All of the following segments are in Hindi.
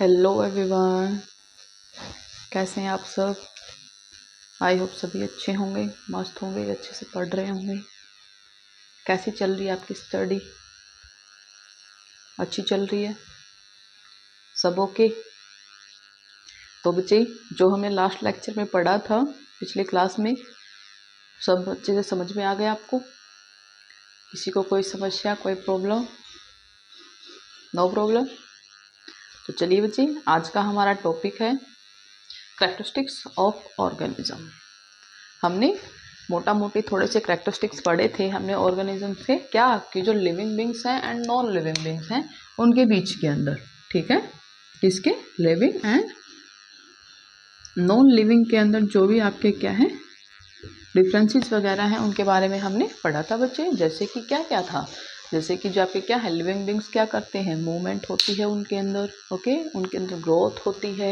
हेलो एवरीवन, कैसे हैं आप सब। आई होप सभी अच्छे होंगे, मस्त होंगे, अच्छे से पढ़ रहे होंगे। कैसी चल रही है आपकी स्टडी? अच्छी चल रही है? सब ओके? तो बच्चे, जो हमने लास्ट लेक्चर में पढ़ा था पिछले क्लास में, सब अच्छे से समझ में आ गया आपको? किसी को कोई समस्या, कोई प्रॉब्लम? No problem. तो चलिए बच्चे, आज का हमारा टॉपिक है कैरेक्टरिस्टिक्स ऑफ ऑर्गेनिज्म। हमने मोटा मोटी थोड़े से कैरेक्टरिस्टिक्स पढ़े थे हमने ऑर्गेनिज्म से, क्या कि जो लिविंग बींग्स हैं एंड नॉन लिविंग बींग्स हैं उनके बीच के अंदर, ठीक है, किसके, लिविंग एंड नॉन लिविंग के अंदर जो भी आपके क्या है डिफरेंसेस वगैरह हैं उनके बारे में हमने पढ़ा था बच्चे। जैसे कि क्या क्या था, जैसे कि जो आपके क्या है लिविंग बींग्स क्या करते हैं, मूवमेंट होती है उनके अंदर, ओके, उनके अंदर ग्रोथ होती है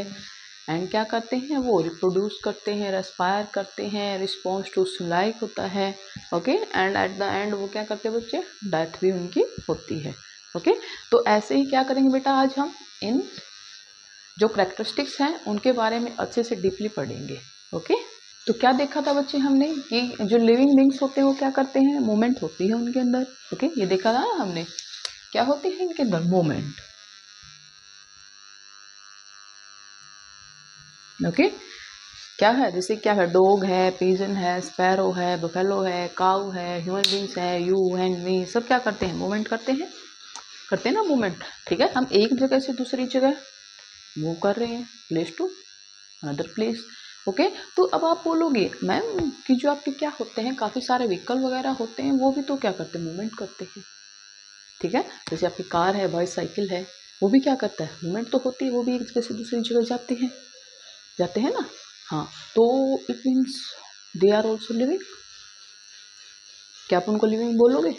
एंड क्या करते हैं वो रिप्रोड्यूस करते हैं, रेस्पायर करते हैं, रिस्पॉन्स टू लाइक होता है, okay, and at the end वो क्या करते हैं बच्चे, डेथ भी उनकी होती है, ओके। तो ऐसे ही क्या करेंगे बेटा, आज हम इन जो कैरेक्टरिस्टिक्स हैं उनके बारे में अच्छे से डीपली पढ़ेंगे, ओके। तो क्या देखा था बच्चे हमने कि जो लिविंग बींग्स होते हैं वो क्या करते हैं, मूवमेंट होती है उनके अंदर, ओके, ये देखा था ना हमने, क्या होती है इनके अंदर, मूवमेंट, ओके। क्या है, जैसे क्या है, डॉग है, पिजन है, स्पैरो है, बफेलो है, काऊ है, ह्यूमन बींग्स है, यू एंड मी, सब क्या करते हैं, मूवमेंट करते हैं ना मूवमेंट, ठीक है। हम एक जगह से दूसरी जगह मूव कर रहे हैं, place to another place, okay. तो अब आप बोलोगे मैम कि जो आपके क्या होते हैं, काफ़ी सारे व्हीकल वगैरह होते हैं, वो भी तो क्या करते हैं, मूवमेंट करते हैं, ठीक है। जैसे आपकी कार है, बाईसाइकिल है, वो भी क्या करता है, मूवमेंट तो होती है, वो भी एक जगह से दूसरी जगह जाते हैं ना, हाँ। तो it means they are also living. क्या आप उनको लिविंग बोलोगे,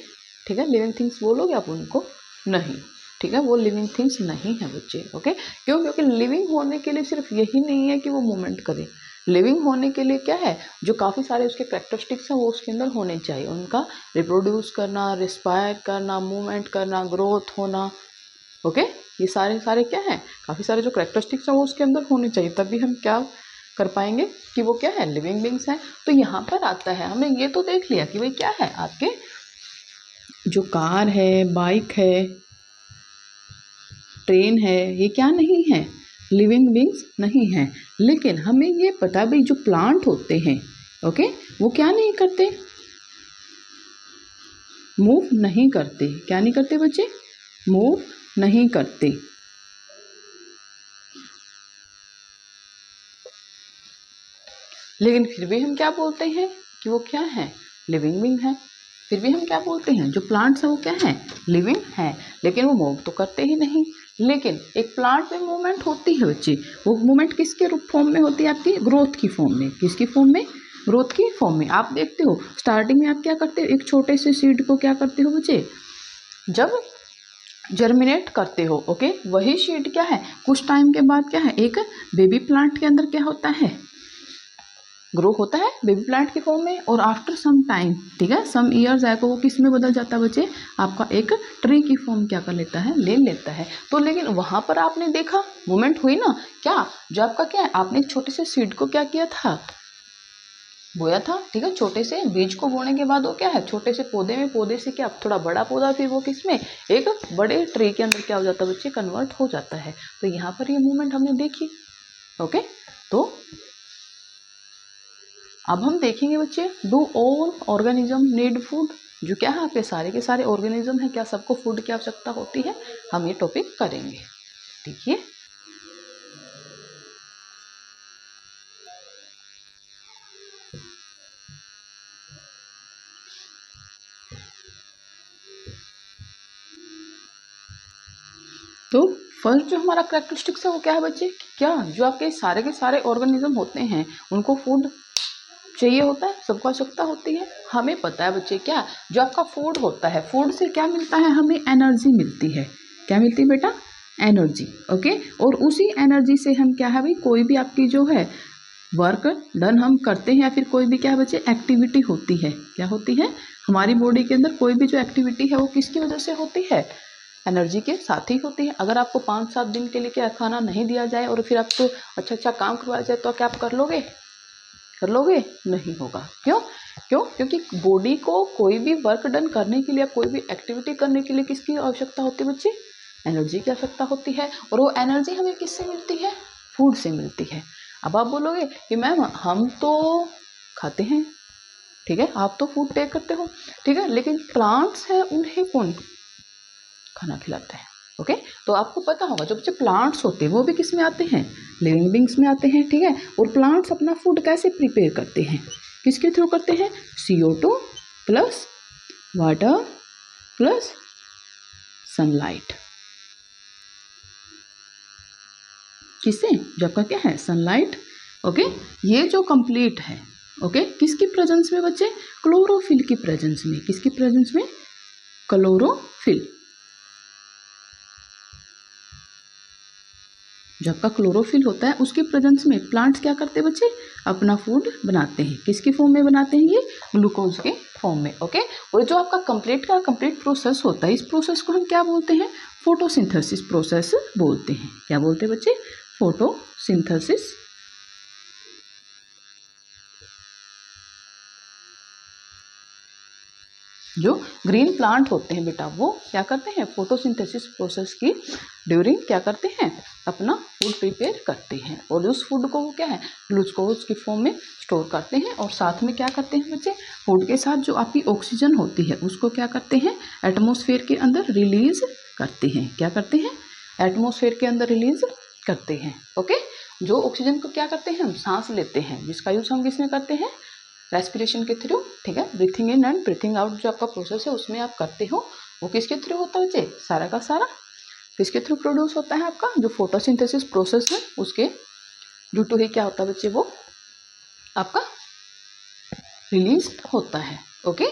ठीक है, लिविंग थिंग्स बोलोगे आप उनको, नहीं, ठीक है, वो लिविंग थिंग्स नहीं है बच्चे, ओके। क्यों, क्योंकि लिविंग होने के लिए सिर्फ यही नहीं है कि वो मूवमेंट करे, लिविंग होने के लिए क्या है, जो काफ़ी सारे उसके कैरेक्टरिस्टिक्स हैं वो उसके अंदर होने चाहिए, उनका रिप्रोड्यूस करना, रिस्पायर करना, मूवमेंट करना, ग्रोथ होना, ओके। ये सारे सारे क्या है, काफ़ी सारे जो कैरेक्टरिस्टिक्स हैं वो उसके अंदर होने चाहिए, तभी हम क्या कर पाएंगे कि वो क्या है, लिविंग बींग्स हैं। तो यहाँ पर आता है, हमने ये तो देख लिया कि भाई क्या है, आपके जो कार है, बाइक है, ट्रेन है, ये क्या नहीं है, लिविंग बींग्स नहीं है। लेकिन हमें ये पता भाई जो प्लांट होते हैं, ओके, वो क्या नहीं करते, मूव नहीं करते, क्या नहीं करते बच्चे, मूव नहीं करते। लेकिन फिर भी हम क्या बोलते हैं कि वो क्या है, लिविंग बींग है। फिर भी हम क्या बोलते हैं, जो प्लांट्स हैं वो क्या है, लिविंग है, लेकिन वो मूव तो करते ही नहीं। लेकिन एक प्लांट में मूवमेंट होती है बच्चे, वो मूवमेंट किसके रूप फॉर्म में होती है, आपकी ग्रोथ की फॉर्म में, किसकी फॉर्म में, ग्रोथ की फॉर्म में। आप देखते हो स्टार्टिंग में आप क्या करते हो, एक छोटे से सीड को क्या करते हो बच्चे, जब जर्मिनेट करते हो, ओके, वही सीड क्या है, कुछ टाइम के बाद क्या है, एक बेबी प्लांट के अंदर क्या होता है, ग्रो होता है बेबी प्लांट की फॉर्म में, और आफ्टर सम टाइम, ठीक है, सम ईयर्स है, तो वो किस में बदल जाता है बच्चे, आपका एक ट्री की फॉर्म क्या कर लेता है, ले लेता है। तो लेकिन वहां पर आपने देखा मूवमेंट हुई ना, क्या, जो आपका क्या है, आपने एक छोटे से सीड को क्या किया था, बोया था, ठीक है, छोटे से बीज को बोने के बाद वो क्या है, छोटे से पौधे में, पौधे से क्या थोड़ा बड़ा पौधा, फिर वो किस में, एक बड़े ट्री के अंदर क्या हो जाता है बच्चे, कन्वर्ट हो जाता है। तो यहाँ पर ये मूवमेंट हमने देखी, ओके। तो अब हम देखेंगे बच्चे, do all organism need food, जो क्या है आपके सारे के सारे ऑर्गेनिज्म है, क्या सबको फूड की आवश्यकता होती है, हम ये टॉपिक करेंगे, ठीक है। तो फर्स्ट जो हमारा कैरेक्टरिस्टिक्स है वो क्या है बच्चे, क्या जो आपके सारे के सारे ऑर्गेनिज्म होते हैं उनको फूड चाहिए होता है, सबको आवश्यकता होती है। हमें पता है बच्चे, क्या जो आपका फूड होता है, फूड से क्या मिलता है, हमें एनर्जी मिलती है, क्या मिलती है बेटा, एनर्जी, ओके। और उसी एनर्जी से हम क्या है भाई, कोई भी आपकी जो है वर्क डन हम करते हैं, या फिर कोई भी क्या है बच्चे एक्टिविटी होती है, क्या होती है, हमारी बॉडी के अंदर कोई भी जो एक्टिविटी है वो किसकी वजह से होती है, एनर्जी के साथ ही होती है। अगर आपको 5-7 दिन के लिए क्या खाना नहीं दिया जाए और फिर आपको अच्छा काम करवाया जाए तो क्या आप कर लोगे? नहीं होगा। क्यों? क्योंकि बॉडी को कोई भी वर्क डन करने के लिए, कोई भी एक्टिविटी करने के लिए किसकी आवश्यकता होती है बच्चे? एनर्जी की आवश्यकता होती है। और वो एनर्जी हमें किससे मिलती है? फूड से मिलती है। अब आप बोलोगे कि मैम हम तो खाते हैं, ठीक है, आप तो फूड टेक करते हो, ठीक है, लेकिन प्लांट्स हैं उन्हें कौन खाना खिलाता है? ओके, तो आपको पता होगा जो बच्चे प्लांट्स होते हैं वो भी किस में आते हैं? लिविंग बींग्स में आते हैं, ठीक है। और प्लांट्स अपना फूड कैसे प्रिपेयर करते हैं? किसके थ्रू करते हैं? CO2 plus water plus sunlight. किससे? जो आपका क्या है? सनलाइट। ओके, ये जो कंप्लीट है, ओके, किसकी प्रेजेंस में बच्चे? क्लोरोफिल की प्रेजेंस में। किसकी प्रेजेंस में? क्लोरोफिल। जो आपका क्लोरोफिल होता है उसकी प्रेजेंस में प्लांट्स क्या करते हैं बच्चे? अपना फूड बनाते हैं। किसकी फॉर्म में बनाते हैं? ये ग्लूकोज के फॉर्म में। ओके, और जो आपका कंप्लीट प्रोसेस होता है, इस प्रोसेस को हम क्या बोलते हैं? फोटोसिंथेसिस प्रोसेस बोलते हैं। क्या बोलते हैं बच्चे? फोटोसिंथेसिस। जो ग्रीन प्लांट होते हैं बेटा वो क्या करते हैं? फोटोसिंथेसिस प्रोसेस की ड्यूरिंग क्या करते हैं? अपना फूड प्रिपेयर करते हैं और उस फूड को वो क्या है? ग्लूकोज की फॉर्म में स्टोर करते हैं। और साथ में क्या करते हैं बच्चे? फूड के साथ जो आपकी ऑक्सीजन होती है उसको क्या करते हैं? एटमॉस्फेयर के अंदर रिलीज करते हैं। क्या करते हैं? एटमॉस्फेयर के अंदर रिलीज करते हैं। ओके, जो ऑक्सीजन को क्या करते हैं? हम सांस लेते हैं, जिसका यूज हम किसमें करते हैं? रेस्पिरेशन के थ्रू, ठीक है। Breathing in and breathing out जो आपका प्रोसेस है उसमें आप करते हो, वो किसके थ्रू होता है बच्चे? सारा का सारा किसके थ्रू प्रोड्यूस होता है? आपका जो फोटोसिंथेसिस प्रोसेस है उसके ड्यू टू ही क्या होता है बच्चे? वो आपका रिलीज होता है। ओके,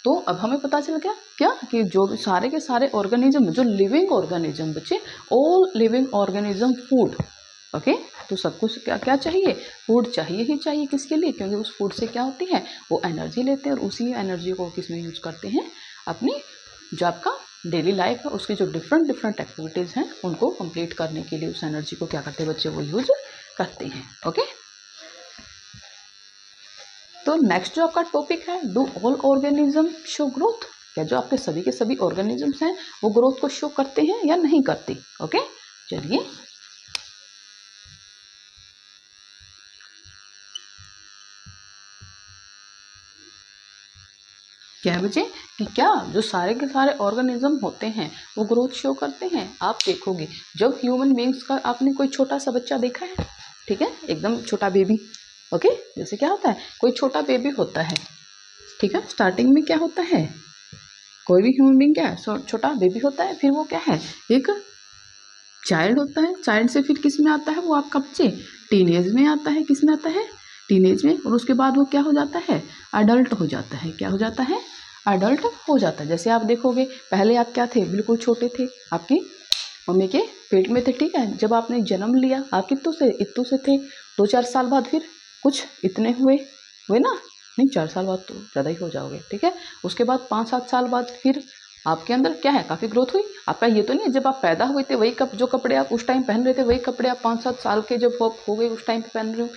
तो अब हमें पता चल गया क्या कि जो भी सारे के सारे ऑर्गेनिज्म, जो लिविंग ऑर्गेनिज्म बच्चे, all living organism food. Okay, तो सब कुछ क्या क्या चाहिए? फूड चाहिए ही चाहिए। किसके लिए? क्योंकि उस फूड से क्या होती है? वो एनर्जी लेते हैं और उसी एनर्जी को किस में यूज करते हैं? अपनी जो आपका डेली लाइफ है उसकी जो डिफरेंट एक्टिविटीज़ हैं उनको कंप्लीट करने के लिए उस एनर्जी को क्या करते हैं बच्चे? वो यूज करते हैं। ओके, तो नेक्स्ट जो आपका टॉपिक है, do all organism show growth? क्या जो आपके सभी के सभी ऑर्गेनिजम्स हैं वो ग्रोथ को शो करते हैं या नहीं करते? ओके, चलिए क्या है बच्चे कि क्या जो सारे के सारे ऑर्गेनिज्म होते हैं वो ग्रोथ शो करते हैं? आप देखोगे जब ह्यूमन बींग्स का आपने कोई छोटा सा बच्चा देखा है, ठीक है, एकदम छोटा बेबी। ओके, जैसे क्या होता है? कोई छोटा बेबी होता है, ठीक है, स्टार्टिंग में क्या होता है? कोई भी ह्यूमन बींग क्या है? छोटा बेबी होता है, फिर वो क्या है? एक चाइल्ड होता है। चाइल्ड से फिर किस में आता है? वो आपका बच्चे टीनेज में आता है। किस में आता है? टीनेज में। और उसके बाद वो क्या हो जाता है? अडल्ट हो जाता है। क्या हो जाता है? अडल्ट हो जाता है। जैसे आप देखोगे पहले आप क्या थे? बिल्कुल छोटे थे, आपकी मम्मी के पेट में थे, ठीक है। जब आपने जन्म लिया आप इतने से थे। 2-4 साल बाद फिर कुछ इतने हुए ना? नहीं, 4 साल बाद तो ज़्यादा ही हो जाओगे, ठीक है। उसके बाद 5-7 साल बाद फिर आपके अंदर क्या है? काफ़ी ग्रोथ हुई। आपका ये तो नहीं जब आप पैदा हुए थे वही जो कपड़े आप उस टाइम पहन रहे थे वही कपड़े आप 5-7 साल के जब हो गए उस टाइम पे पहन रहे हो?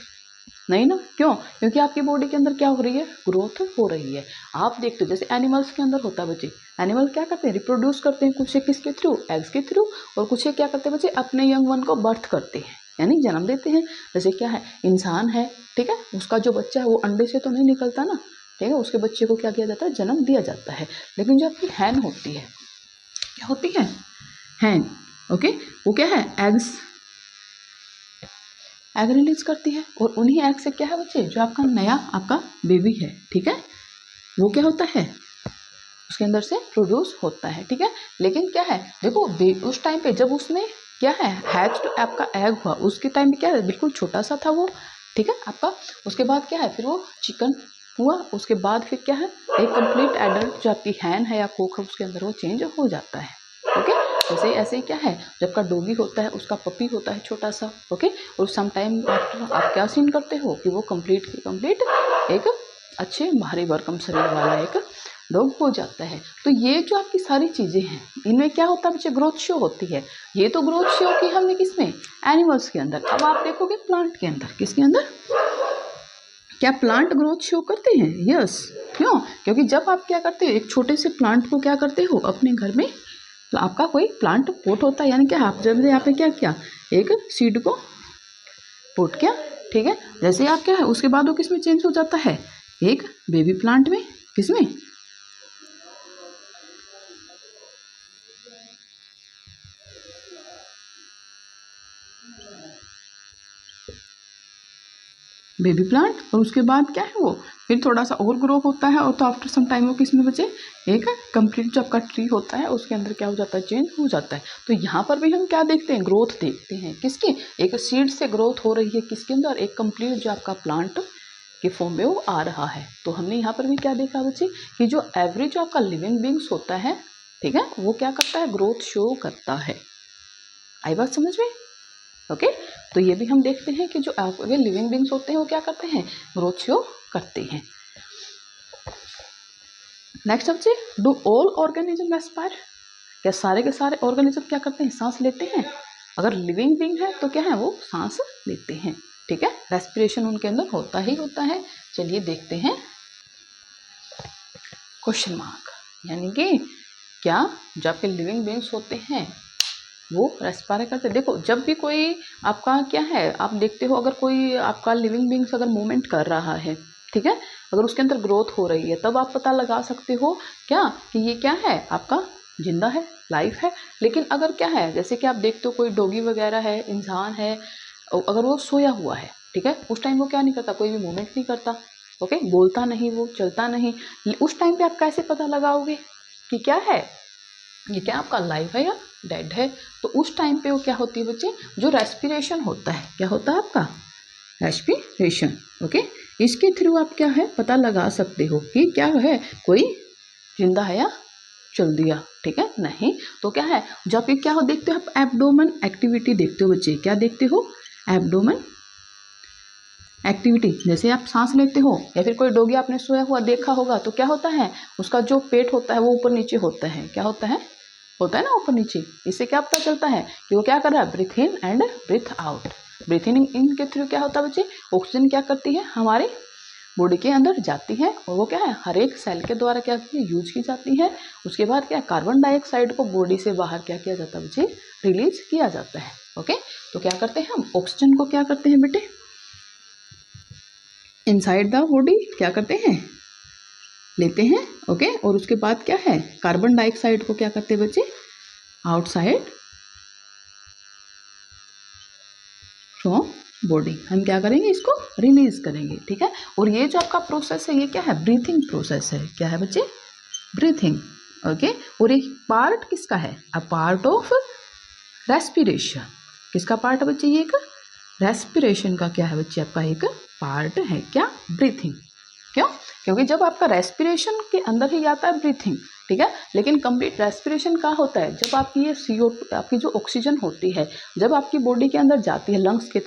नहीं ना। क्यों? क्योंकि आपकी बॉडी के अंदर क्या हो रही है? ग्रोथ हो रही है। आप देखते हो जैसे एनिमल्स के अंदर होता है बच्चे, एनिमल क्या करते हैं? रिप्रोड्यूस करते हैं। कुछ किसके थ्रू? एग्स के थ्रू। और कुछ क्या करते हैं बच्चे? अपने यंग वन को बर्थ करते हैं, यानी जन्म देते हैं। जैसे क्या है? इंसान है, ठीक है, उसका जो बच्चा है वो अंडे से तो नहीं निकलता ना, ठीक है, उसके बच्चे को क्या किया जाता है? जन्म दिया जाता है। लेकिन जो आपकी हैन होती है, क्या होती है? हैन, ओके, वो क्या है? एग रिलीज करती है। और उन्हीं एग से क्या है बच्चे? जो आपका नया आपका बेबी है, ठीक है, वो क्या होता है? उसके अंदर से प्रोड्यूस होता है, ठीक है। लेकिन क्या है देखो, उस टाइम पे जब उसने क्या है हैच तो आपका एग हुआ, उसके टाइम पे क्या है? बिल्कुल छोटा सा था वो, ठीक है आपका। उसके बाद क्या है? फिर वो चिकन हुआ। उसके बाद फिर क्या है? एक कंप्लीट एडल्ट जो आपकी हैन है या कोक है उसके अंदर वो चेंज हो जाता है। ओके, वैसे ऐसे ही क्या है? जब का डॉगी होता है उसका पपी होता है छोटा सा, ओके, और सम टाइम आफ्टर आप क्या सीन करते हो कि वो कंप्लीट एक अच्छे भारी भरकम शरीर वाला एक डॉग हो जाता है। तो ये जो आपकी सारी चीज़ें हैं इनमें क्या होता है बच्चे, ग्रोथ शो होती है। ये तो ग्रोथ शो की हमने किसमें, एनिमल्स के अंदर। अब आप देखोगे प्लांट के अंदर, किसके अंदर, क्या प्लांट ग्रोथ शो करते हैं? यस। क्यों? क्योंकि जब आप क्या करते हो, एक छोटे से प्लांट को क्या करते हो अपने घर में, तो आपका कोई प्लांट पोट होता है, यानी कि आप जब यहाँ पे क्या किया, एक सीड को पोट किया, ठीक है। जैसे आप क्या है उसके बाद वो किस में चेंज हो जाता है, एक बेबी प्लांट में। किसमें, बेबी प्लांट। और उसके बाद क्या है वो फिर थोड़ा सा और ग्रो होता है, और तो आफ्टर सम टाइम वो किस में बचे, एक कंप्लीट जो आपका ट्री होता है उसके अंदर क्या हो जाता है, चेंज हो जाता है। तो यहाँ पर भी हम क्या देखते हैं, ग्रोथ देखते हैं। किसकी, एक सीड से ग्रोथ हो रही है किसके अंदर, एक कंप्लीट जो आपका प्लांट के फॉर्म में वो आ रहा है। तो हमने यहाँ पर भी क्या देखा बच्चे, कि जो एवरेज जो आपका लिविंग बींग्स होता है, ठीक है, वो क्या करता है, ग्रोथ शो करता है। आई बात समझ में? ओके। तो ये भी हम देखते हैं कि जो आपके लिविंग बींग्स होते हैं वो क्या करते हैं, ग्रोथ शो करते हैं। नेक्स्ट बच्चे, डू ऑल ऑर्गेनिज्म रेस्पायर, क्या सारे के सारे ऑर्गेनिज्म क्या करते हैं, सांस लेते हैं? अगर लिविंग बींग है तो क्या है, वो सांस लेते हैं, ठीक है। रेस्पिरेशन उनके अंदर होता ही होता है। चलिए देखते हैं क्वेश्चन मार्क, यानी कि क्या जो आपके लिविंग बींग्स होते हैं वो रेस्पायर करते हैं। देखो जब भी कोई आपका क्या है, आप देखते हो अगर कोई आपका लिविंग बींग्स अगर मूवमेंट कर रहा है, ठीक है, अगर उसके अंदर ग्रोथ हो रही है, तब आप पता लगा सकते हो क्या, कि ये क्या है, आपका जिंदा है, लाइफ है। लेकिन अगर क्या है, जैसे कि आप देखते हो कोई डॉगी वगैरह है, इंसान है, अगर वो सोया हुआ है, ठीक है, उस टाइम वो क्या नहीं करता, कोई भी मूवमेंट नहीं करता, ओके, बोलता नहीं, वो चलता नहीं, उस टाइम पे आप कैसे पता लगाओगे कि क्या है, ये क्या आपका लाइफ है या डेड है? तो उस टाइम पे वो क्या होती है बच्चे, जो रेस्पिरेशन होता है, क्या होता है आपका, रेस्पिरेशन, ओके। इसके थ्रू आप क्या है पता लगा सकते हो कि क्या है, कोई जिंदा है या चल दिया, ठीक है, नहीं। तो क्या है, जब ये क्या हो देखते हो आप, एब्डोमेन एक्टिविटी देखते हो बच्चे, क्या देखते हो, एब्डोमेन एक्टिविटी। जैसे आप सांस लेते हो या फिर कोई डॉगी आपने सोया हुआ देखा होगा, तो क्या होता है, उसका जो पेट होता है वो ऊपर नीचे होता है, क्या होता है ना ऊपर नीचे। इससे क्या पता चलता है कि वो क्या कर रहा है, breathe in and breathe out. Breathe in के थ्रू क्या होता है बच्चे, ऑक्सीजन क्या करती है, हमारे बॉडी के अंदर जाती है, और वो क्या है, हर एक सेल के द्वारा क्या यूज की जाती है। उसके बाद क्या, कार्बन डाइऑक्साइड को बॉडी से बाहर क्या किया जाता है बच्चे, रिलीज किया जाता है, ओके। तो क्या करते हैं हम, ऑक्सीजन को क्या करते हैं बेटे, इनसाइड द बॉडी क्या करते हैं, लेते हैं, ओके। और उसके बाद क्या है, कार्बन डाइऑक्साइड को क्या करते हैं बच्चे, आउटसाइड फ्रॉम बॉडी, हम क्या करेंगे, इसको रिलीज करेंगे, ठीक है। और ये जो आपका प्रोसेस है ये क्या है, ब्रीथिंग प्रोसेस है, क्या है बच्चे, ब्रीथिंग, ओके। और एक पार्ट किसका है, अ पार्ट ऑफ रेस्पिरेशन, किसका पार्ट है बच्चे, ये एक रेस्पिरेशन का क्या है बच्चे, आपका एक पार्ट है, क्या, ब्रीथिंग। क्यों, क्योंकि जब आपका रेस्पिरेशन के अंदर ही आता है ब्रीथिंग, ठीक है। लेकिन कंप्लीट रेस्पिरेशन क्या होता है, जब आपकी ये CO2 आपकी जो ऑक्सीजन होती है, जब आपकी बॉडी के अंदर जाती है लंग्स के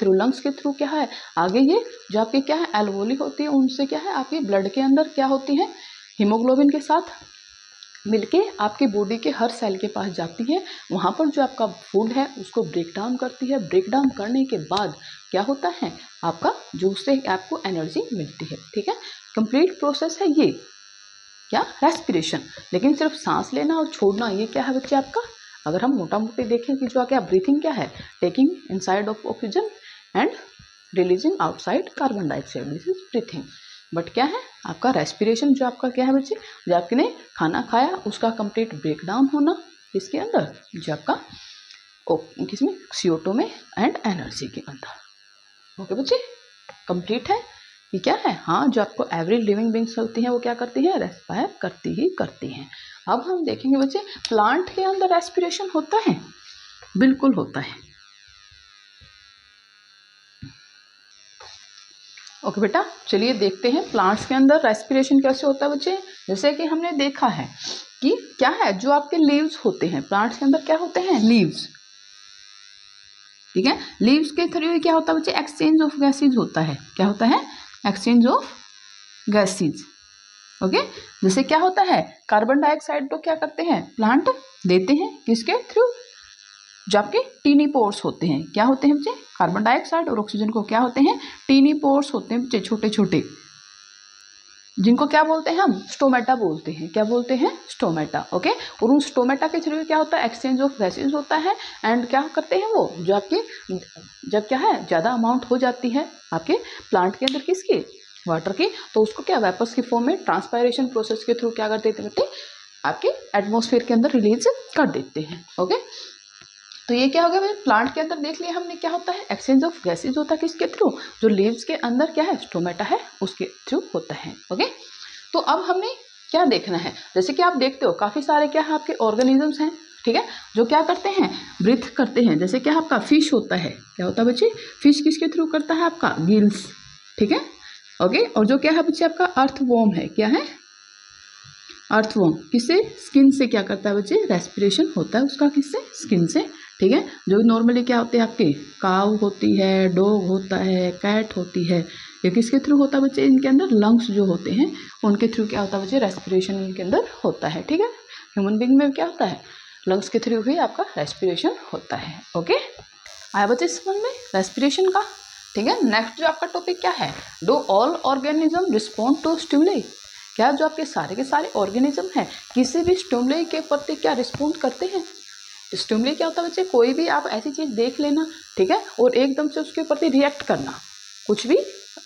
थ्रू क्या है, आगे ये जो आपकी क्या है एल्वोली होती है, उनसे क्या है आपकी ब्लड के अंदर क्या होती है, हीमोग्लोबिन के साथ मिलके आपकी बॉडी के हर सेल के पास जाती है। वहाँ पर जो आपका फूड है उसको ब्रेक डाउन करती है। ब्रेक डाउन करने के बाद क्या होता है, आपका जो उससे आपको एनर्जी मिलती है, ठीक है। कंप्लीट प्रोसेस है ये, क्या, रेस्पिरेशन। लेकिन सिर्फ सांस लेना और छोड़ना ये क्या है बच्चे आपका, अगर हम मोटा मोटी देखें कि जो क्या ब्रीथिंग क्या है, taking inside of oxygen and releasing outside carbon dioxide, this is breathing. But क्या है आपका रेस्पिरेशन, जो आपका क्या है बच्चे, जो आपने खाना खाया उसका कंप्लीट ब्रेक डाउन होना इसके अंदर, जो आपका किसमें, CO2 में एंड एनर्जी के अंदर, ओके बच्चे, कंप्लीट है ये क्या है। हाँ, जो आपको एवरी लिविंग बींग्स होती हैं वो क्या करती है, रेस्पायर करती ही करती हैं। अब हम देखेंगे बच्चे, प्लांट के अंदर रेस्पिरेशन होता है, बिल्कुल होता है, ओके बेटा। चलिए देखते हैं प्लांट्स के अंदर रेस्पिरेशन कैसे होता है बच्चे। जैसे कि हमने देखा है कि क्या है, जो आपके लीव्स होते हैं प्लांट्स के अंदर, क्या होते हैं, लीव्स, ठीक है। लीव्स के थ्रू क्या होता है बच्चे, एक्सचेंज ऑफ गैसेज होता है, क्या होता है, एक्सचेंज ऑफ गैसेज, ओके। जैसे क्या होता है, कार्बन डाइऑक्साइड तो क्या करते हैं, प्लांट देते हैं किसके थ्रू, जो आपके टीनी पोर्स होते हैं, क्या होते हैं बच्चे, कार्बन डाइऑक्साइड और ऑक्सीजन को क्या होते हैं, टीनी पोर्स होते हैं बच्चे, छोटे छोटे, जिनको क्या बोलते हैं हम, स्टोमेटा बोलते हैं। क्या बोलते हैं, स्टोमेटा। ओके। और उन स्टोमेटा के थ्रू क्या होता है, एक्सचेंज ऑफ गैसेज होता है। एंड क्या करते हैं वो, जो आपके जब क्या है ज़्यादा अमाउंट हो जाती है आपके प्लांट के अंदर किसकी, वाटर की, तो उसको क्या वेपर्स की फॉर्म में ट्रांसपायरेशन प्रोसेस के थ्रू क्या कर देते हैं, आपके एटमॉस्फेयर के अंदर रिलीज कर देते हैं। ओके। तो ये क्या हो गया, प्लांट के अंदर देख लिया हमने क्या होता है, एक्सचेंज ऑफ गैसेज होता है किसके थ्रू, जो लीव्स के अंदर क्या है, स्टोमेटा है, उसके थ्रू होता है। ओके। तो अब हमने क्या देखना है, जैसे कि आप देखते हो काफ़ी सारे क्या है आपके ऑर्गेनिजम्स हैं, ठीक है, जो क्या करते हैं, ब्रीथ करते हैं। जैसे क्या आपका फिश होता है, क्या होता है बच्चे, फिश किसके थ्रू करता है, आपका गिल्स, ठीक है। ओके। और जो क्या है बच्चे आपका अर्थवॉर्म है, क्या है, अर्थवॉर्म किससे, स्किन से क्या करता है बच्चे, रेस्पिरेशन होता है उसका किससे, स्किन से, ठीक है। जो नॉर्मली क्या होते हैं आपके, काऊ होती है, डॉग होता है, कैट होती है, ये किसके थ्रू होता है बच्चे, इनके अंदर लंग्स जो होते हैं उनके थ्रू क्या होता है बच्चे, रेस्पिरेशन इनके अंदर होता है, ठीक है। ह्यूमन बीइंग में क्या होता है, लंग्स के थ्रू ही आपका रेस्पिरेशन होता है। ओके। आया बच्चे समझ में रेस्पिरेशन का, ठीक है। नेक्स्ट जो आपका टॉपिक क्या है, do all organism respond to stimuli, क्या जो आपके सारे के सारे ऑर्गेनिज्म हैं किसी भी स्टिमुली के प्रति क्या रिस्पॉन्ड करते हैं। स्टिमुली क्या होता है बच्चे, कोई भी आप ऐसी चीज़ देख लेना, ठीक है, और एकदम से उसके प्रति रिएक्ट करना, कुछ भी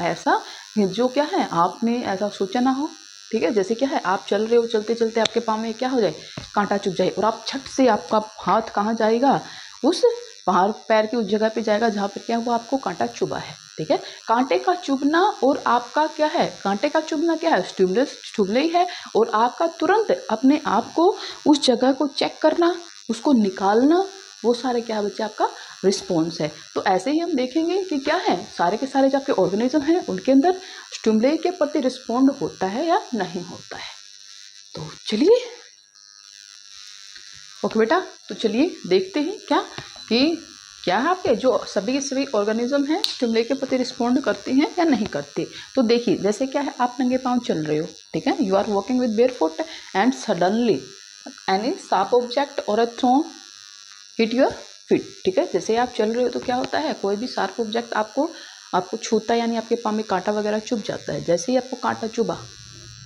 ऐसा जो क्या है आपने ऐसा सोचा ना हो, ठीक है। जैसे क्या है, आप चल रहे हो, चलते चलते आपके पाँव में क्या हो जाए, कांटा चुभ जाए, और आप झट से आपका हाथ कहाँ जाएगा, उस पैर की उस जगह पे जाएगा जहाँ पर क्या हुआ, आपको कांटा चुभा है, ठीक है। कांटे का चुभना और आपका क्या है, कांटे का चुभना क्या है, स्टिमुली है, और आपका तुरंत अपने आप को उस जगह को चेक करना, उसको निकालना, वो सारे क्या है बच्चे आपका रिस्पॉन्स है। तो ऐसे ही हम देखेंगे कि क्या है, सारे के सारे जो आपके ऑर्गेनिज्म हैं उनके अंदर स्टिमुली के प्रति रिस्पॉन्ड होता है या नहीं होता है। तो चलिए, ओके बेटा, तो चलिए देखते हैं क्या है आपके जो सभी के सभी ऑर्गेनिज्म हैं स्टिमुली के प्रति रिस्पॉन्ड करते हैं या नहीं करते। तो देखिए, जैसे क्या है, आप नंगे पाँव चल रहे हो, ठीक है, you are walking with bare foot and suddenly any sharp object और a thorn hit your feet, ठीक है। जैसे आप चल रहे हो तो क्या होता है, कोई भी शार्प ऑब्जेक्ट आपको छूता है, यानी आपके पाँव में कांटा वगैरह चुभ जाता है। जैसे ही आपको कांटा चुभा,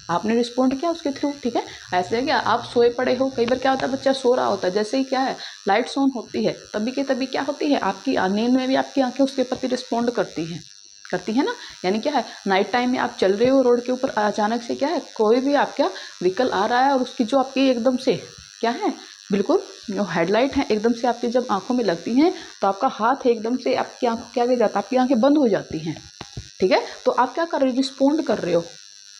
आपने रिस्पॉन्ड किया उसके थ्रू, ठीक है। ऐसे क्या आप सोए पड़े हो, कई बार क्या होता है, बच्चा सो रहा होता है, जैसे ही क्या है लाइट्स ऑन होती है, तभी के तभी क्या होती है, आपकी नींद में भी आपकी आंखें उसके प्रति रिस्पॉन्ड करती है ना। यानी क्या है, नाइट टाइम में आप चल रहे हो रोड के ऊपर, अचानक से क्या है, कोई भी आपका व्हीकल आ रहा है और उसकी जो आपकी एकदम से क्या है, बिल्कुल जो हेडलाइट है एकदम से आपकी जब आंखों में लगती हैं, तो आपका हाथ एकदम से आपकी आंखों के आगे जाता है, आपकी आंखें बंद हो जाती हैं, ठीक है। तो आप क्या कर रहे हो, रिस्पॉन्ड कर रहे हो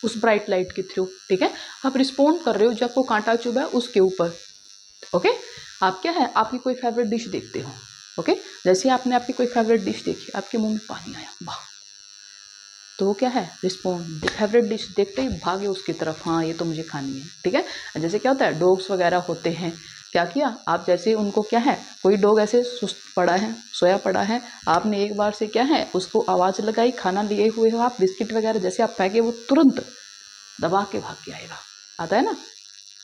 उस ब्राइट लाइट के थ्रू, ठीक है। आप रिस्पॉन्ड कर रहे हो जब वो कांटा चुभा है उसके ऊपर। ओके। आप क्या है, आपकी कोई फेवरेट डिश देखते हो, ओके, जैसे आपने आपकी कोई फेवरेट डिश देखी, आपके मुंह में पानी आया, वाह, तो वो क्या है, रिस्पॉन्ड, फेवरेट डिश देखते ही भागे उसकी तरफ, हाँ ये तो मुझे खानी है, ठीक है। जैसे क्या होता है, डॉग्स वगैरह होते हैं, क्या किया आप, जैसे उनको क्या है, कोई डॉग ऐसे सुस्त पड़ा है, सोया पड़ा है, आपने एक बार से क्या है उसको आवाज़ लगाई, खाना लिए हुए हो आप, बिस्किट वगैरह जैसे आप फेंके, वो तुरंत दबा के भाग के आएगा, आता है ना।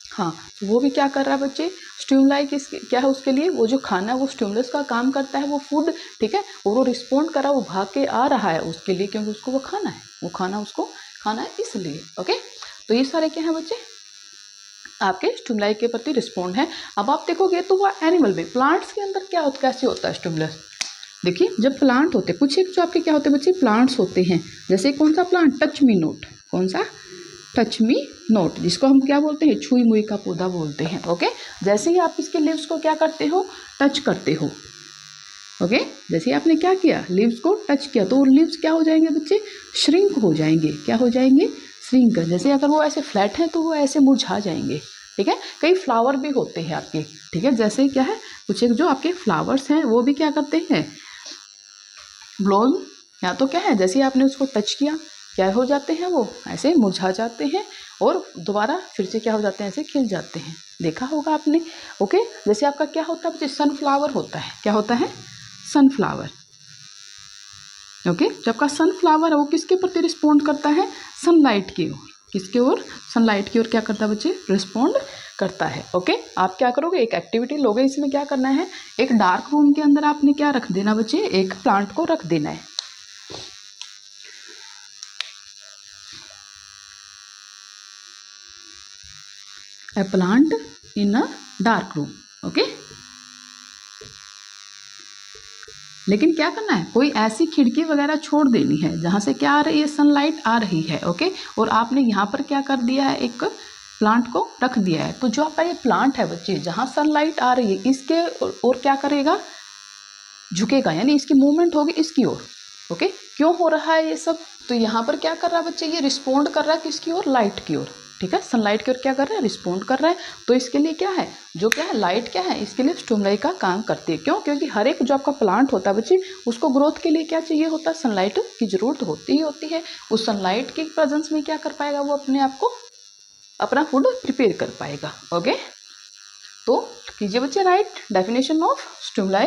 हाँ, तो वो भी क्या कर रहा है बच्चे, स्टिमुलाई क्या है उसके लिए, वो जो खाना है वो स्टिमुलस का काम करता है, वो फूड, ठीक है, और वो रिस्पॉन्ड कर रहा है, वो भाग के आ रहा है उसके लिए, क्योंकि उसको वो खाना है, वो खाना उसको खाना है इसलिए। ओके। तो ये सारे क्या है बच्चे, आपके स्टिमुलाई के प्रति रिस्पॉन्ड है। अब आप देखोगे तो वो एनिमल में, प्लांट्स के अंदर क्या होता, कैसे होता है स्टिमुलस। देखिए, जब प्लांट होते हैं, कुछ एक जो आपके क्या होते हैं बच्चे, प्लांट्स होते हैं, जैसे कौन सा प्लांट, टच मी नोट, कौन सा, टच मी नोट, जिसको हम क्या बोलते हैं, छुई मुई का पौधा बोलते हैं। ओके। जैसे ही आप इसके लीव्स को क्या करते हो, टच करते हो, ओके, जैसे आपने क्या किया, लीव्स को टच किया, तो लीव्स क्या हो जाएंगे बच्चे, श्रिंक हो जाएंगे, क्या हो जाएंगे, श्रिंक। जैसे अगर वो ऐसे फ्लैट हैं तो वो ऐसे मुरझा जाएंगे, ठीक है। कई फ्लावर भी होते हैं आपके, ठीक है, जैसे क्या है, कुछ एक जो आपके फ्लावर्स हैं वो भी क्या करते हैं, ब्लोम, या तो क्या है, जैसे आपने उसको टच किया, क्या हो जाते हैं, वो ऐसे मुरझा जाते हैं, और दोबारा फिर से क्या हो जाते हैं, ऐसे खिल जाते हैं, देखा होगा आपने। ओके। जैसे आपका क्या होता है बच्चे, सनफ्लावर होता है, क्या होता है, सनफ्लावर। ओके। जब का सनफ्लावर है वो किसके प्रति रिस्पॉन्ड करता है, सनलाइट की ओर, किसकी ओर, सनलाइट की ओर क्या करता है बच्चे, रिस्पॉन्ड करता है। ओके, आप क्या करोगे, एक एक्टिविटी लोगे, इसमें क्या करना है, एक डार्क रूम के अंदर आपने क्या रख देना बच्चे, एक प्लांट को रख देना है। A plant in a dark room। Okay, लेकिन क्या करना है, कोई ऐसी खिड़की वगैरह छोड़ देनी है जहां से क्या आ रही है, सनलाइट आ रही है। ओके, और आपने यहाँ पर क्या कर दिया है, एक प्लांट को रख दिया है। तो जो आपका ये प्लांट है बच्चे, जहां सनलाइट आ रही है इसके और क्या करेगा, झुकेगा, यानी इसकी मूवमेंट होगी इसकी ओर। ओके, क्यों हो रहा है ये सब, तो यहाँ पर क्या कर रहा है बच्चे, ये रिस्पोंड कर रहा है किसकी ओर, लाइट की ओर। ठीक है, सनलाइट की ओर क्या कर रहा है, रिस्पोंड कर रहा है। तो इसके लिए क्या है, जो क्या है, लाइट क्या है, इसके लिए स्टिमुलाई का काम करती है। क्यों, क्योंकि हर एक जो आपका प्लांट होता है बच्चे, उसको ग्रोथ के लिए क्या चाहिए होता है, सनलाइट की जरूरत होती ही होती है। उस सनलाइट की प्रेजेंस में क्या कर पाएगा, वो अपने आप को अपना फूड प्रिपेयर कर पाएगा। ओके, तो कीजिए बच्चे right definition of stimuli.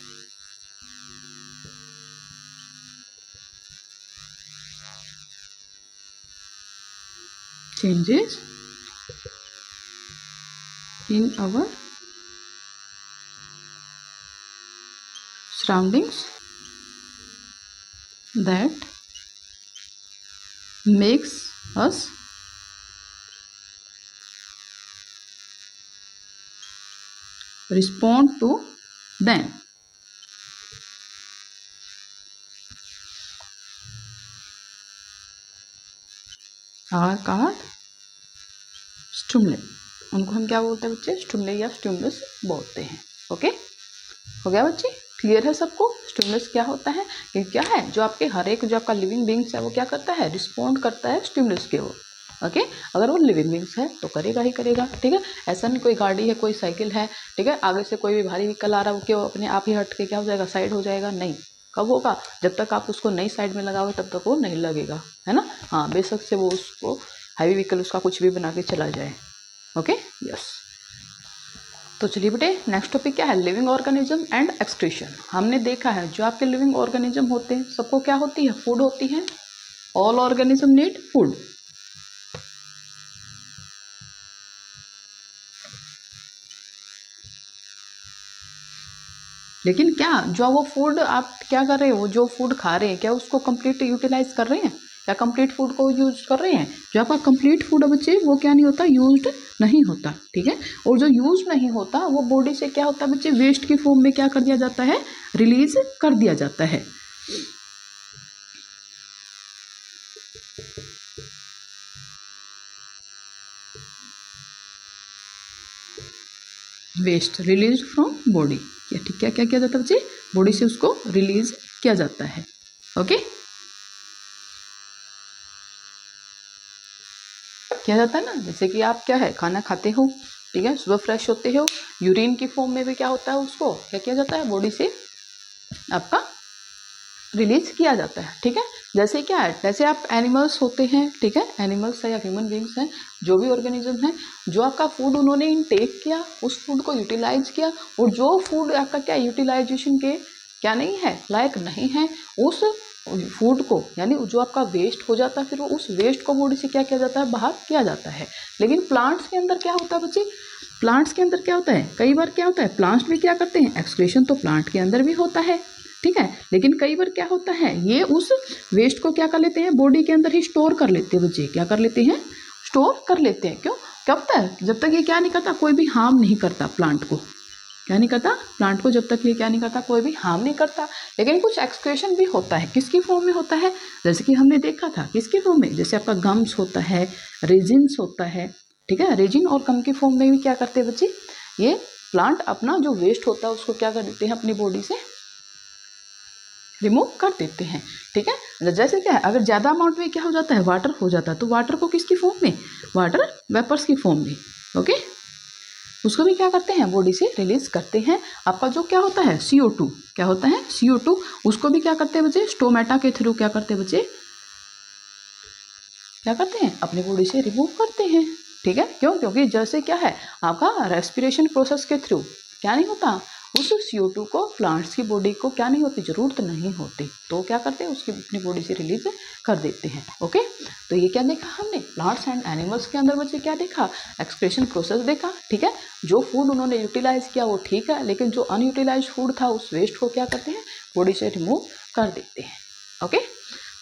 Changes in our surroundings that makes us respond to them are called stimuli। उनको हम क्या बोलते हैं बच्चे, स्टिमुलाई या स्टिमुलस बोलते हैं। ओके, हो गया बच्चे, क्लियर है सबको, स्टिमुलस क्या होता है, कि क्या है, जो आपके हर एक जो आपका लिविंग बींग्स है वो क्या करता है, रिस्पॉन्ड करता है स्टिमुलस के ओर। ओके, अगर वो लिविंग बींग्स है तो करेगा ही करेगा। ठीक है, ऐसा नहीं कोई गाड़ी है, कोई साइकिल है, ठीक है, आगे से कोई भी भारी व्हीकल आ रहा है, वो क्यों अपने आप ही हट के क्या हो जाएगा, साइड हो जाएगा, नहीं। कब होगा, जब तक आप उसको नई साइड में लगाओगे तब तक वो नहीं लगेगा, है ना। हाँ, बेशक से वो उसको हैवी व्हीकल उसका कुछ भी बना के चला जाए। Okay, yes. तो चलिए बेटे, नेक्स्ट टॉपिक क्या है, लिविंग ऑर्गेनिज्म एंड एक्सक्रीशन। हमने देखा है जो आपके लिविंग ऑर्गेनिज्म होते हैं सबको क्या होती है, फूड होती है। All organism need food. लेकिन क्या जो वो फूड आप क्या कर रहे हो, जो फूड खा रहे हैं, क्या उसको कंप्लीट यूटिलाइज कर रहे हैं, क्या कंप्लीट फूड को यूज कर रहे हैं। जो आपका कंप्लीट फूड है बच्चे, वो क्या नहीं होता, यूज्ड नहीं होता। ठीक है, और जो यूज नहीं होता वो बॉडी से क्या होता है बच्चे, वेस्ट की फॉर्म में क्या कर दिया जाता है, रिलीज कर दिया जाता है। वेस्ट रिलीज फ्रॉम बॉडी, ठीक, क्या क्या किया जाता है बच्चे, बॉडी से उसको रिलीज किया जाता है। ओके, किया जाता है ना, जैसे कि आप क्या है, खाना खाते हो, ठीक है, सुबह फ्रेश होते हो, यूरिन की फॉर्म में भी क्या होता है, उसको क्या किया जाता है, बॉडी से आपका रिलीज किया जाता है। ठीक है, जैसे क्या है, जैसे आप एनिमल्स होते हैं, ठीक है, एनिमल्स है या ह्यूमन बींग्स हैं, जो भी ऑर्गेनिज्म है, जो आपका फूड उन्होंने इनटेक किया, उस फूड को यूटिलाइज किया, और जो फूड आपका क्या यूटिलाइजेशन के क्या नहीं है, लायक नहीं है, उस फूड को, यानी जो आपका वेस्ट हो जाता है, फिर वो उस वेस्ट को बॉडी से क्या किया जाता है, बाहर किया जाता है। लेकिन प्लांट्स के अंदर क्या होता है बच्चे, प्लांट्स के अंदर क्या होता है, कई बार क्या होता है, प्लांट्स भी क्या करते हैं, एक्सक्रीशन तो प्लांट के अंदर भी होता है। ठीक है, लेकिन कई बार क्या होता है, ये उस वेस्ट को क्या कर लेते हैं, बॉडी के अंदर ही स्टोर कर लेते हैं बच्चे, क्या कर लेते हैं, स्टोर कर लेते हैं। क्यों, कब तक, जब तक ये क्या नहीं करता, कोई भी हार्म नहीं करता प्लांट को, क्या नहीं करता, प्लांट को जब तक ये क्या नहीं करता, कोई भी हार्म नहीं करता। लेकिन कुछ एक्सक्रीशन भी होता है, किसकी फॉर्म में होता है, जैसे कि हमने देखा था, किसकी फॉर्म में, जैसे आपका गम्स होता है, रेजिन्स होता है। ठीक है, रेजिन और गम की फॉर्म में भी क्या करते हैं बच्चे, ये प्लांट अपना जो वेस्ट होता है उसको क्या कर देते हैं, अपनी बॉडी से रिमूव कर देते हैं। ठीक है, जैसे क्या है, अगर ज़्यादा अमाउंट में क्या हो जाता है, वाटर हो जाता है, तो वाटर को किसकी फॉर्म में, वाटर वेपर्स की फॉर्म में, ओके, उसको भी क्या करते हैं, बॉडी से रिलीज करते हैं। आपका जो क्या होता है, CO2, क्या होता है, CO2, उसको भी क्या करते हैं बच्चे, स्टोमेटा के थ्रू क्या करते हैं बच्चे, क्या करते हैं, अपनी बॉडी से रिमूव करते हैं। ठीक है, क्यों, क्योंकि जैसे क्या है, आपका रेस्पिरेशन प्रोसेस के थ्रू क्या नहीं होता, उस CO2 को प्लांट्स की बॉडी को क्या नहीं होती, ज़रूरत नहीं होती, तो क्या करते हैं उसकी अपनी बॉडी से रिलीज कर देते हैं। ओके, तो ये क्या देखा हमने, प्लांट्स एंड एनिमल्स के अंदर बच्चे क्या देखा, एक्सक्रीशन प्रोसेस देखा। ठीक है, जो फूड उन्होंने यूटिलाइज किया वो ठीक है, लेकिन जो अनयूटिलाइज फूड था उस वेस्ट को क्या करते हैं, बॉडी से रिमूव कर देते हैं। ओके,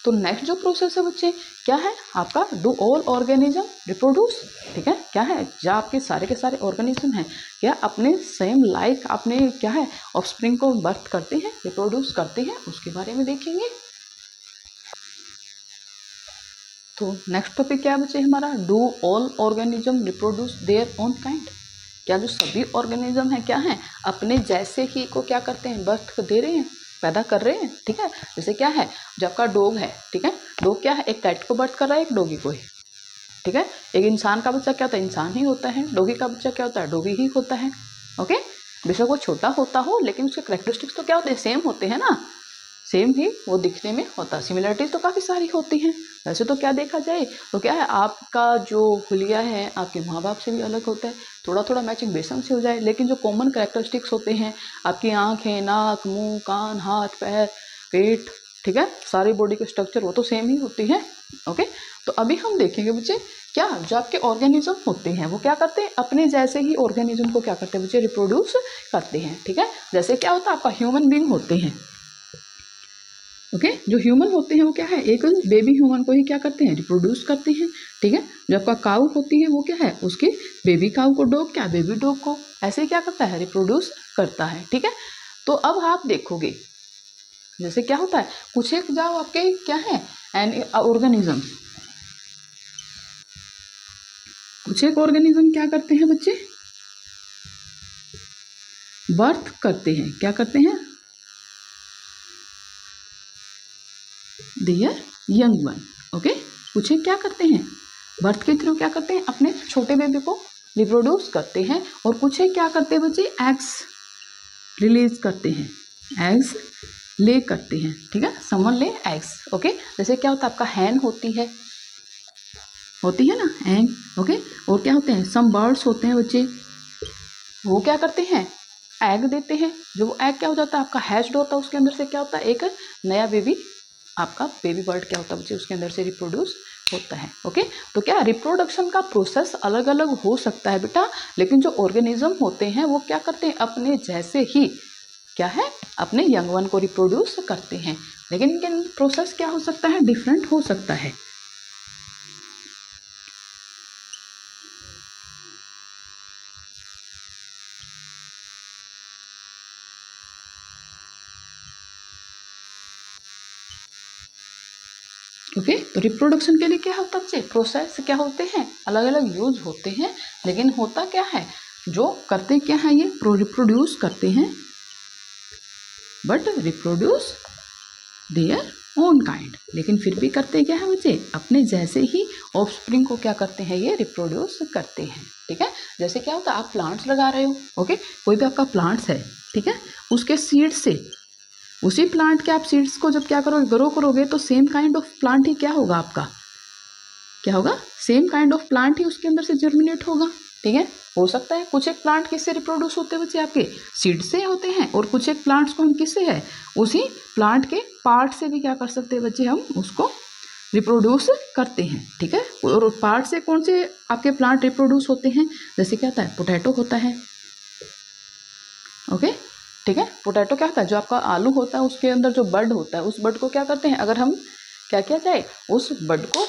तो नेक्स्ट जो प्रोसेस है बच्चे क्या है आपका, डू ऑल ऑर्गेनिज्म रिप्रोड्यूस। ठीक है, क्या है, जो आपके सारे के सारे ऑर्गेनिज्म हैं क्या अपने सेम लाइक अपने क्या है ऑफस्प्रिंग को बर्थ करते हैं, रिप्रोड्यूस करते हैं, उसके बारे में देखेंगे। तो नेक्स्ट टॉपिक क्या है बच्चे हमारा, do all organism reproduce their own kind. क्या जो सभी ऑर्गेनिज्म हैं क्या हैं अपने जैसे ही को क्या करते हैं, बर्थ दे रहे हैं, पैदा कर रहे हैं। ठीक है, जैसे क्या है, जो आपका डॉग है, ठीक है, डॉग क्या है, एक कैट को बर्थ कर रहा है, एक डॉगी को ही। ठीक है, एक इंसान का बच्चा क्या होता है, इंसान ही होता है, डॉगी का बच्चा क्या होता है, डॉगी ही होता है। ओके, बेशक वो छोटा होता हो लेकिन उसके कैरेक्टरिस्टिक्स तो क्या होते हैं, सेम होते हैं ना, सेम ही वो दिखने में होता। सिमिलरिटीज तो काफ़ी सारी होती हैं। वैसे तो क्या देखा जाए तो क्या है, आपका जो हुलिया है आपके माँ बाप से भी अलग होता है, थोड़ा थोड़ा मैचिंग बेशक से हो जाए, लेकिन जो कॉमन कैरेक्टरिस्टिक्स होते हैं, आपकी आँखें, नाक, मुंह, कान, हाथ, पैर, पेट, ठीक है, सारी बॉडी के स्ट्रक्चर वो तो सेम ही होती है। ओके, तो अभी हम देखेंगे बच्चे क्या जो आपके ऑर्गेनिज्म होते हैं वो क्या करते हैं, अपने जैसे ही ऑर्गेनिज्म को क्या करते हैं बच्चे, रिप्रोड्यूस करते हैं। ठीक है, जैसे क्या होता है आपका ह्यूमन बींग होते हैं। ओके, जो ह्यूमन होते हैं वो क्या है, एक बेबी ह्यूमन को ही क्या करते हैं, रिप्रोड्यूस करते हैं। ठीक है, जो आपका काऊ होती है वो क्या है, उसके बेबी काऊ को डॉग क्या, बेबी डॉग को ऐसे ही क्या करता है, रिप्रोड्यूस करता है। ठीक है, तो अब आप देखोगे जैसे क्या होता है, कुछ एक जाओ आपके क्या है एन ऑर्गेनिज्म, कुछ एक ऑर्गेनिज्म क्या करते हैं बच्चे, बर्थ करते हैं, क्या करते हैं, देयर यंग वन। ओके, कुछ एक क्या करते हैं, बर्थ के थ्रू क्या करते हैं, अपने छोटे बेबी को रिप्रोड्यूस करते हैं। और कुछ एक क्या करते हैं बच्चे, एग्स रिलीज करते हैं, एग्स ले करते हैं। ठीक है, समवन ले एग्स। ओके, जैसे क्या होता है आपका हैन होती है ना हैन। ओके, और क्या होते हैं, सम बर्ड्स होते हैं बच्चे, वो क्या करते हैं, एग देते हैं। जो वो एग क्या हो जाता है आपका हैच्ड होता है, उसके अंदर से क्या होता है, एक नया बेबी, आपका बेबी बर्ड क्या होता है बच्चे, उसके अंदर से रिप्रोड्यूस होता है। ओके, तो क्या रिप्रोडक्शन का प्रोसेस अलग अलग हो सकता है बेटा, लेकिन जो ऑर्गेनिज्म होते हैं वो क्या करते हैं, अपने जैसे ही क्या है, अपने यंग वन को रिप्रोड्यूस करते हैं, लेकिन इनके प्रोसेस क्या हो सकता है, डिफरेंट हो सकता है। ओके, तो रिप्रोडक्शन के लिए क्या होता है बच्चे, प्रोसेस क्या होते हैं, अलग अलग यूज होते हैं, लेकिन होता क्या है, जो करते क्या है ये रिप्रोड्यूस करते हैं, but reproduce their own kind, लेकिन फिर भी करते क्या है बच्चे, अपने जैसे ही ऑफस्प्रिंग को क्या करते हैं, ये रिप्रोड्यूस करते हैं। ठीक है, जैसे क्या होता है आप प्लांट्स लगा रहे हो, ओके, कोई भी आपका प्लांट्स है, ठीक है, उसके सीड से उसी प्लांट के आप सीड्स को जब क्या करोगे, ग्रो करोगे, तो सेम काइंड ऑफ प्लांट ही क्या होगा आपका, क्या होगा, सेम काइंड ऑफ प्लांट ही उसके अंदर से जर्मिनेट होगा। ठीक है, हो सकता है कुछ एक प्लांट किससे रिप्रोड्यूस होते हैं बच्चे, आपके सीड से होते हैं, और कुछ एक प्लांट्स को हम किससे है, उसी प्लांट के पार्ट से भी क्या कर सकते हैं बच्चे, हम उसको रिप्रोड्यूस करते हैं। ठीक है, और पार्ट से कौन से आपके प्लांट रिप्रोड्यूस होते हैं, जैसे क्या होता है, पोटैटो होता है। ओके, ठीक है, पोटैटो क्या होता है, जो आपका आलू होता है उसके अंदर जो बड होता है, उस बड को क्या करते हैं, अगर हम क्या किया जाए, उस बड को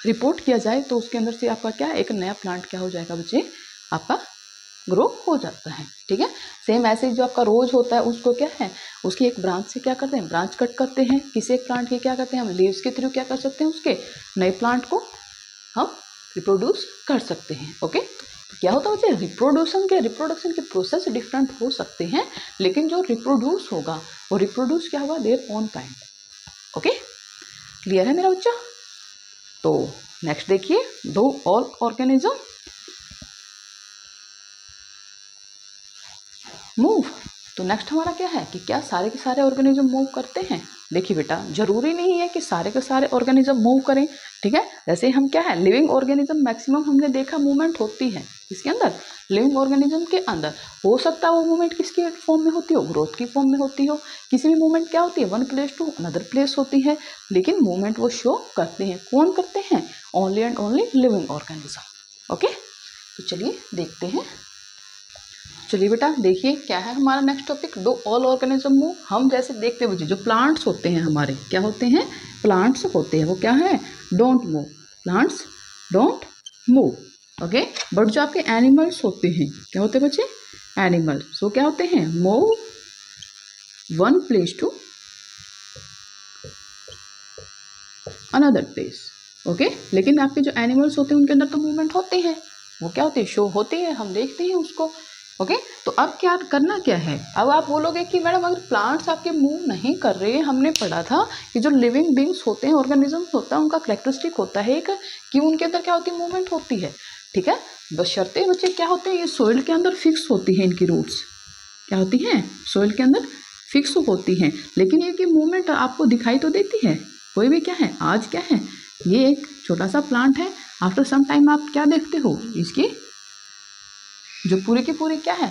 रिपोर्ट किया जाए, तो उसके अंदर से आपका क्या एक नया प्लांट क्या हो जाएगा बच्चे, आपका ग्रो हो जाता है। ठीक है, सेम ऐसे जो आपका रोज होता है उसको क्या है, उसकी एक ब्रांच से क्या करते हैं, ब्रांच कट करते हैं, किसी एक प्लांट के क्या करते हैं, हम लीव्स के थ्रू क्या कर सकते हैं, उसके नए प्लांट को हम रिप्रोड्यूस कर सकते हैं। ओके, क्या होता है बच्चे, रिप्रोडक्शन के प्रोसेस डिफरेंट हो सकते हैं, लेकिन जो रिप्रोड्यूस होगा वो रिप्रोड्यूस क्या होगा, their own kind. Okay, clear है मेरा बच्चा। तो नेक्स्ट देखिए, दो ऑल ऑर्गेनिज्म मूव। तो नेक्स्ट हमारा क्या है कि क्या सारे के सारे ऑर्गेनिज्म मूव करते हैं। देखिए बेटा, जरूरी नहीं है कि सारे के सारे ऑर्गेनिज्म मूव करें, ठीक है। जैसे हम क्या है, लिविंग ऑर्गेनिज्म मैक्सिमम हमने देखा मूवमेंट होती है इसके अंदर, लिविंग ऑर्गेनिज्म के अंदर। हो सकता है वो मूवमेंट किसकी फॉर्म में होती हो, ग्रोथ की फॉर्म में होती हो। किसी भी मूवमेंट क्या होती है, one place to another place होती है, लेकिन मूवमेंट वो शो करते हैं। कौन करते हैं, only and only living organism. Okay, तो चलिए देखते हैं। चलिए बेटा देखिए क्या है हमारा next topic, do all organism move. हम जैसे देखते हैं बच्चे, जो प्लांट्स होते हैं हमारे, क्या होते हैं, प्लांट्स होते हैं, वो क्या है, don't move, plants don't move. Okay, but जो आपके एनिमल्स होते हैं, क्या होते हैं बच्चे, एनिमल्स, वो क्या होते हैं, move one place to another place. Okay, लेकिन आपके जो एनिमल्स होते हैं उनके अंदर तो मूवमेंट होते हैं, वो क्या होते हैं, शो होते हैं, हम देखते हैं उसको। ओके, तो अब क्या करना क्या है, अब आप बोलोगे कि मैडम अगर प्लांट्स आपके मूव नहीं कर रहे, हमने पढ़ा था कि जो लिविंग बींग्स होते हैं, ऑर्गेनिजम्स होता है, उनका कैरेक्टरिस्टिक होता है एक कि उनके अंदर क्या होती है, मूवमेंट होती है, ठीक है। बशर्ते बच्चे क्या होते हैं, ये सोइल के अंदर फिक्स होती है, इनकी रूट्स क्या होती हैं, सोइल के अंदर फिक्स होती हैं, लेकिन ये कि मूवमेंट आपको दिखाई तो देती है। कोई भी क्या है, आज क्या है, ये एक छोटा सा प्लांट है, आफ्टर सम टाइम आप क्या देखते हो, इसकी जो पूरी की पूरी क्या है,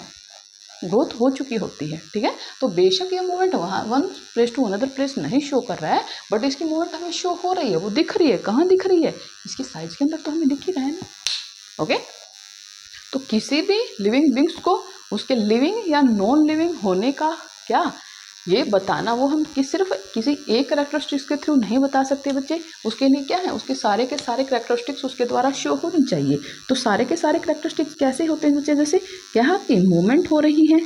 ग्रोथ हो चुकी होती है, ठीक है। तो बेशक ये मूवमेंट वहाँ one place to another place नहीं शो कर रहा है, बट इसकी मूवमेंट हमें शो हो रही है, वो दिख रही है। कहाँ दिख रही है, इसकी साइज के अंदर तो हमें दिख ही रहा है ना। ओके, तो किसी भी लिविंग बींग्स को उसके लिविंग या नॉन लिविंग होने का क्या ये बताना, वो हम सिर्फ किसी एक कैरेक्टरिस्टिक्स के थ्रू नहीं बता सकते बच्चे। उसके लिए क्या है, उसके सारे के सारे कैरेक्टरिस्टिक्स उसके द्वारा शो होनी चाहिए। तो सारे के सारे कैरेक्टरिस्टिक्स कैसे होते हैं बच्चे, जैसे क्या आपकी मूवमेंट हो रही है,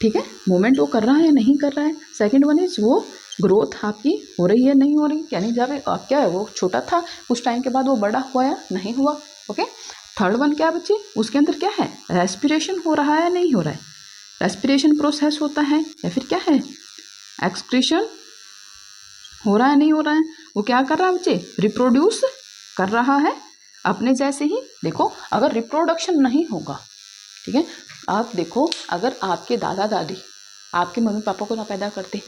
ठीक है, मूवमेंट वो कर रहा है या नहीं कर रहा है। सेकंड वन इज वो ग्रोथ आपकी हो रही है नहीं हो रही, यानी जब क्या है, वो छोटा था, कुछ टाइम के बाद वो बड़ा हुआ या नहीं हुआ। ओके, थर्ड वन क्या बच्चे, उसके अंदर क्या है, रेस्पिरेशन हो रहा है या नहीं हो रहा है, रेस्पिरेशन प्रोसेस होता है, या फिर क्या है, एक्सक्रीशन हो रहा है नहीं हो रहा है। वो क्या कर रहा है बच्चे, रिप्रोड्यूस कर रहा है अपने जैसे ही। देखो अगर रिप्रोडक्शन नहीं होगा, ठीक है, आप देखो अगर आपके दादा दादी आपके मम्मी पापा को ना पैदा करते,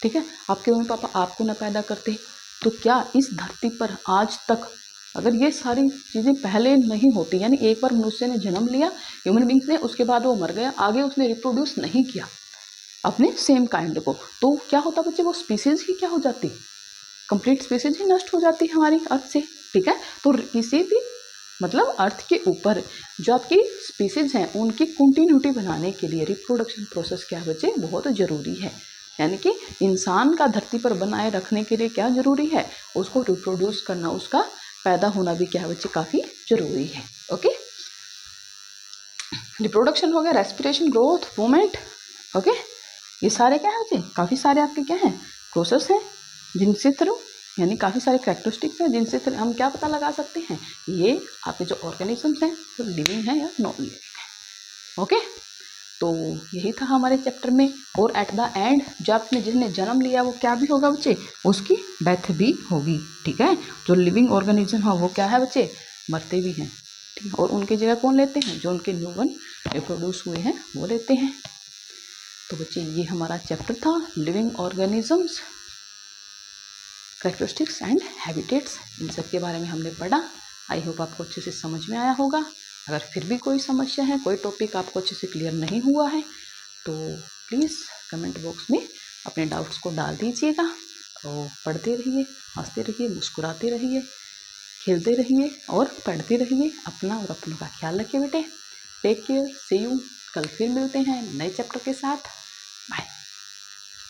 ठीक है, आपके मम्मी पापा आपको ना पैदा करते, तो क्या इस धरती पर आज तक अगर ये सारी चीज़ें पहले नहीं होती, यानी एक बार मनुष्य ने जन्म लिया, ह्यूमन बींग्स ने, उसके बाद वो मर गया, आगे उसने रिप्रोड्यूस नहीं किया अपने सेम काइंड को, तो क्या होता बच्चे, वो स्पीसीज ही क्या हो जाती, कंप्लीट स्पीसीज ही नष्ट हो जाती है हमारी अर्थ से, ठीक है। तो किसी भी मतलब अर्थ के ऊपर जो आपकी स्पीसीज हैं उनकी कंटिन्यूटी बनाने के लिए रिप्रोडक्शन प्रोसेस क्या बच्चे, बहुत ज़रूरी है। यानी कि इंसान का धरती पर बनाए रखने के लिए क्या ज़रूरी है, उसको रिप्रोड्यूस करना, उसका पैदा होना भी क्या बच्चे, काफ़ी ज़रूरी है। ओके, रिप्रोडक्शन हो गया, रेस्पिरेशन, ग्रोथ, मूवमेंट। ओके, ये सारे क्या है बच्चे, काफ़ी सारे आपके क्या हैं, प्रोसेस हैं, जिनसे थ्रू यानी काफ़ी सारे कैरेक्टरिस्टिक्स हैं जिनसे हम क्या पता लगा सकते हैं, ये आपके जो ऑर्गेनिजम्स हैं वो लिविंग है या नॉन लिविंग है। ओके, तो यही था हमारे चैप्टर में। और एट द एंड जो आपने जिसने जन्म लिया वो क्या भी होगा बच्चे, उसकी डेथ भी होगी, ठीक है। जो लिविंग ऑर्गेनिज्म है वो क्या है बच्चे, मरते भी हैं, ठीक है, और उनकी जगह कौन लेते हैं, जो उनके न्यू वन रिप्रोड्यूस हुए हैं वो लेते हैं। तो बच्चे ये हमारा चैप्टर था, living organisms, characteristics and habitats, इन सब के बारे में हमने पढ़ा। आई होप आपको अच्छे से समझ में आया होगा। अगर फिर भी कोई समस्या है, कोई टॉपिक आपको अच्छे से क्लियर नहीं हुआ है, तो प्लीज़ कमेंट बॉक्स में अपने डाउट्स को डाल दीजिएगा। तो पढ़ते रहिए, हंसते रहिए, मुस्कुराते रहिए, खेलते रहिए और पढ़ते रहिए। अपना और अपनों का ख्याल रखिए बेटे। Take care, see you. कल फिर मिलते हैं नए चैप्टर के साथ।